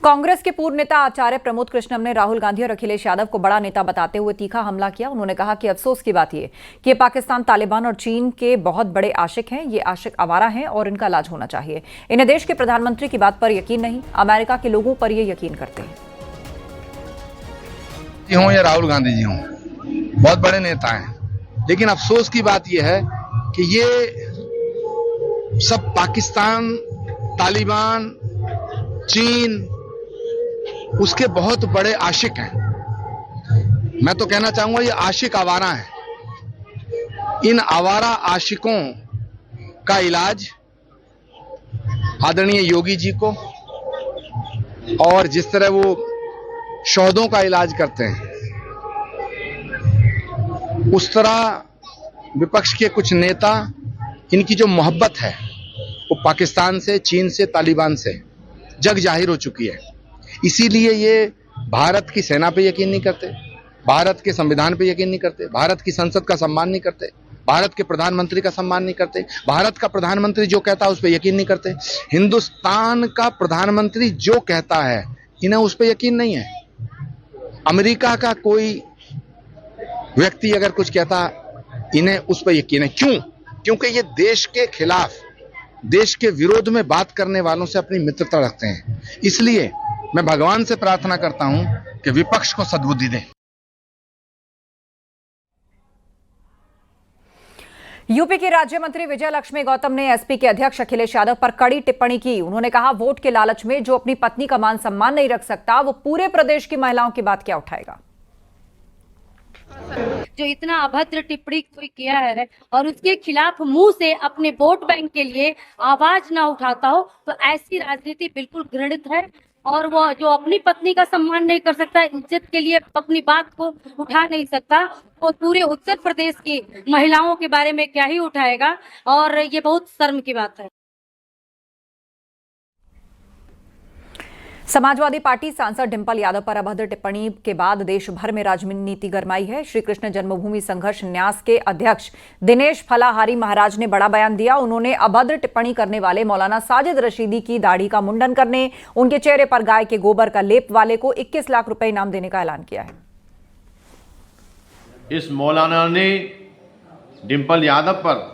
कांग्रेस के पूर्व नेता आचार्य प्रमोद कृष्णम ने राहुल गांधी और अखिलेश यादव को बड़ा नेता बताते हुए तीखा हमला किया। उन्होंने कहा कि अफसोस की बात यह कि पाकिस्तान, तालिबान और चीन के बहुत बड़े आशिक हैं। ये आशिक आवारा हैं और इनका इलाज होना चाहिए। इन्हें देश के प्रधानमंत्री की बात पर यकीन नहीं, अमेरिका के लोगों पर ये यकीन करते हैं। हों या राहुल गांधी जी हों, बहुत बड़े नेता हैं, लेकिन अफसोस की बात यह है कि ये सब पाकिस्तान, तालिबान, चीन उसके बहुत बड़े आशिक हैं। मैं तो कहना चाहूंगा ये आशिक आवारा हैं। इन आवारा आशिकों का इलाज आदरणीय योगी जी को, और जिस तरह वो शौहदों का इलाज करते हैं, उस तरह विपक्ष के कुछ नेता, इनकी जो मोहब्बत है वो पाकिस्तान से, चीन से, तालिबान से जग जाहिर हो चुकी है। इसीलिए ये भारत की सेना पे यकीन नहीं करते, भारत के संविधान पे यकीन नहीं करते, भारत की संसद का सम्मान नहीं करते, भारत के प्रधानमंत्री का सम्मान नहीं करते, भारत का प्रधानमंत्री जो कहता है उस पर यकीन नहीं करते, हिंदुस्तान का प्रधानमंत्री जो कहता है इन्हें उस पर यकीन नहीं है। अमेरिका का कोई व्यक्ति अगर कुछ कहता इन्हें उस पर यकीन है। क्यों? क्योंकि ये देश के खिलाफ, देश के विरोध में बात करने वालों से अपनी मित्रता रखते हैं। इसलिए मैं भगवान से प्रार्थना करता हूं कि विपक्ष को सद्बुद्धि दें। यूपी की राज्य मंत्री विजय लक्ष्मी गौतम ने एसपी के अध्यक्ष अखिलेश यादव पर कड़ी टिप्पणी की। उन्होंने कहा, वोट के लालच में जो अपनी पत्नी का मान सम्मान नहीं रख सकता, वो पूरे प्रदेश की महिलाओं की बात क्या उठाएगा। जो इतना अभद्र टिप्पणी कोई किया है और उसके खिलाफ मुंह से अपने वोट बैंक के लिए आवाज ना उठाता हो, तो ऐसी राजनीति बिल्कुल घृणित है। और वो जो अपनी पत्नी का सम्मान नहीं कर सकता, इज्जत के लिए अपनी बात को उठा नहीं सकता, वो पूरे उत्तर प्रदेश की महिलाओं के बारे में क्या ही उठाएगा। और ये बहुत शर्म की बात है। समाजवादी पार्टी सांसद डिंपल यादव पर अभद्र टिप्पणी के बाद देश भर में राजनीति गरमाई है। श्री कृष्ण जन्मभूमि संघर्ष न्यास के अध्यक्ष दिनेश फलाहारी महाराज ने बड़ा बयान दिया। उन्होंने अभद्र टिप्पणी करने वाले मौलाना साजिद रशीदी की दाढ़ी का मुंडन करने, उनके चेहरे पर गाय के गोबर का लेप वाले को 21 लाख रुपए इनाम देने का ऐलान किया है। इस मौलाना ने डिंपल यादव पर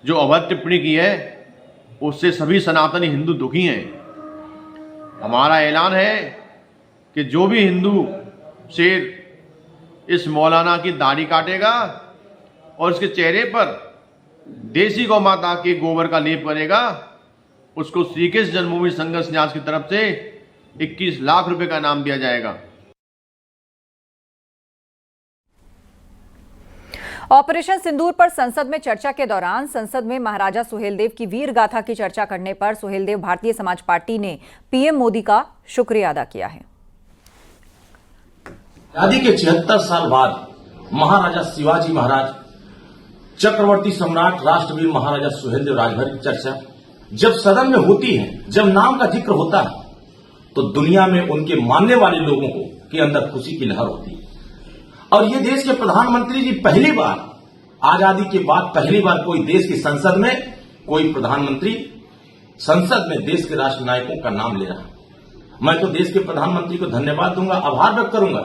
जो अभद्र टिप्पणी की है, उससे सभी सनातनी हिंदू दुखी हैं। हमारा ऐलान है कि जो भी हिंदू शेर इस मौलाना की दाढ़ी काटेगा और उसके चेहरे पर देसी गौ माता के गोबर का लेप करेगा, उसको श्री कृष्ण जन्मभूमि संघर्ष न्यास की तरफ से 21 लाख रुपए का इनाम दिया जाएगा। ऑपरेशन सिंदूर पर संसद में चर्चा के दौरान संसद में महाराजा सुहेलदेव की वीर गाथा की चर्चा करने पर सुहेलदेव भारतीय समाज पार्टी ने पीएम मोदी का शुक्रिया अदा किया है। आजादी के 76 साल बाद महाराजा शिवाजी महाराज, चक्रवर्ती सम्राट राष्ट्रवीर महाराजा सुहेलदेव राजभर की चर्चा जब सदन में होती है, जब नाम का जिक्र होता है, तो दुनिया में उनके मानने वाले लोगों को के अंदर खुशी की लहर होती है। और ये देश के प्रधानमंत्री जी पहली बार, आजादी के बाद पहली बार कोई देश की संसद में कोई प्रधानमंत्री संसद में देश के राष्ट्र नायकों का नाम ले रहा है। मैं तो देश के प्रधानमंत्री को धन्यवाद दूंगा, आभार व्यक्त करूंगा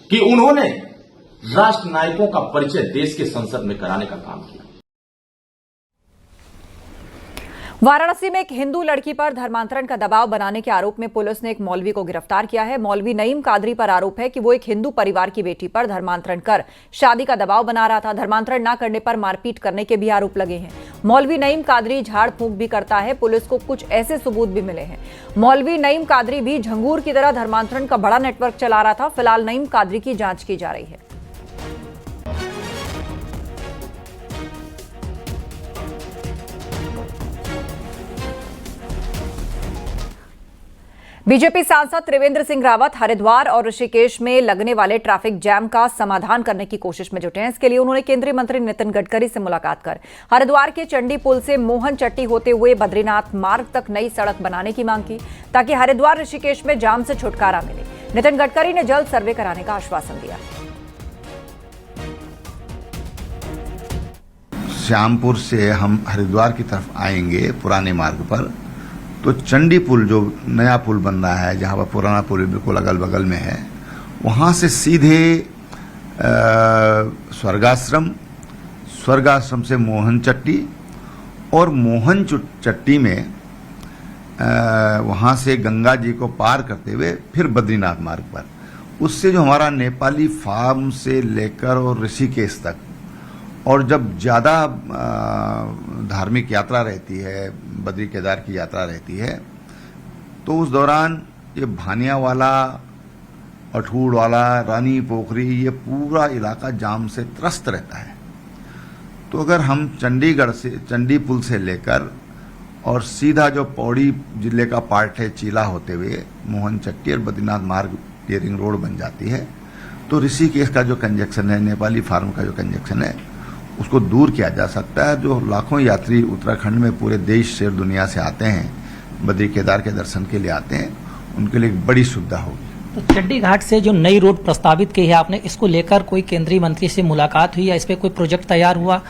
कि उन्होंने राष्ट्र नायकों का परिचय देश के संसद में कराने का काम किया। वाराणसी में एक हिंदू लड़की पर धर्मांतरण का दबाव बनाने के आरोप में पुलिस ने एक मौलवी को गिरफ्तार किया है। मौलवी नईम कादरी पर आरोप है कि वो एक हिंदू परिवार की बेटी पर धर्मांतरण कर शादी का दबाव बना रहा था। धर्मांतरण न करने पर मारपीट करने के भी आरोप लगे हैं। मौलवी नईम कादरी झाड़ फूंक भी करता है। पुलिस को कुछ ऐसे सबूत भी मिले हैं। मौलवी नईम कादरी भी झंगूर की तरह धर्मांतरण का बड़ा नेटवर्क चला रहा था। फिलहाल नईम कादरी की जांच की जा रही है। बीजेपी सांसद त्रिवेंद्र सिंह रावत हरिद्वार और ऋषिकेश में लगने वाले ट्रैफिक जैम का समाधान करने की कोशिश में जुटे हैं। इसके लिए उन्होंने केंद्रीय मंत्री नितिन गडकरी से मुलाकात कर हरिद्वार के चंडी पुल से मोहन चट्टी होते हुए बद्रीनाथ मार्ग तक नई सड़क बनाने की मांग की, ताकि हरिद्वार ऋषिकेश में जाम से छुटकारा मिले। नितिन गडकरी ने जल्द सर्वे कराने का आश्वासन दिया। श्यामपुर से हम हरिद्वार की तरफ आएंगे पुराने मार्ग पर, तो चंडी पुल जो नया पुल बन रहा है, जहां पर पुराना पुल बिल्कुल अगल बगल में है, वहां से सीधे स्वर्गाश्रम से मोहन चट्टी और मोहन चट्टी में वहां से गंगा जी को पार करते हुए फिर बद्रीनाथ मार्ग पर, उससे जो हमारा नेपाली फार्म से लेकर और ऋषिकेश तक, और जब ज्यादा धार्मिक यात्रा रहती है, बद्री केदार की यात्रा रहती है, तो उस दौरान ये भानियावाला, अठूरवाला, रानी पोखरी, ये पूरा इलाका जाम से त्रस्त रहता है। तो अगर हम चंडीगढ़ से, चंडी पुल से लेकर और सीधा जो पौड़ी जिले का पार्ट है चीला होते हुए मोहन चट्टी और बद्रीनाथ मार्ग की रिंग रोड बन जाती है, तो ऋषिकेश का जो कंजक्शन है, नेपाली फार्म का जो कंजक्शन है, उसको दूर किया जा सकता है। जो लाखों यात्री उत्तराखंड में पूरे देश से और दुनिया से आते हैं, बद्री केदार के दर्शन के लिए आते हैं, उनके लिए एक बड़ी सुविधा होगी। तो चड्डी घाट से जो नई रोड प्रस्तावित की है आपने, इसको लेकर कोई केंद्रीय मंत्री से मुलाकात हुई या इस पे कोई प्रोजेक्ट तैयार हुआ?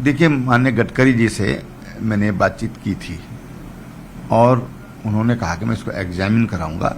देखिए, माननीय गडकरी जी से मैंने बातचीत की थी और उन्होंने कहा कि मैं इसको एग्जामिन कराऊंगा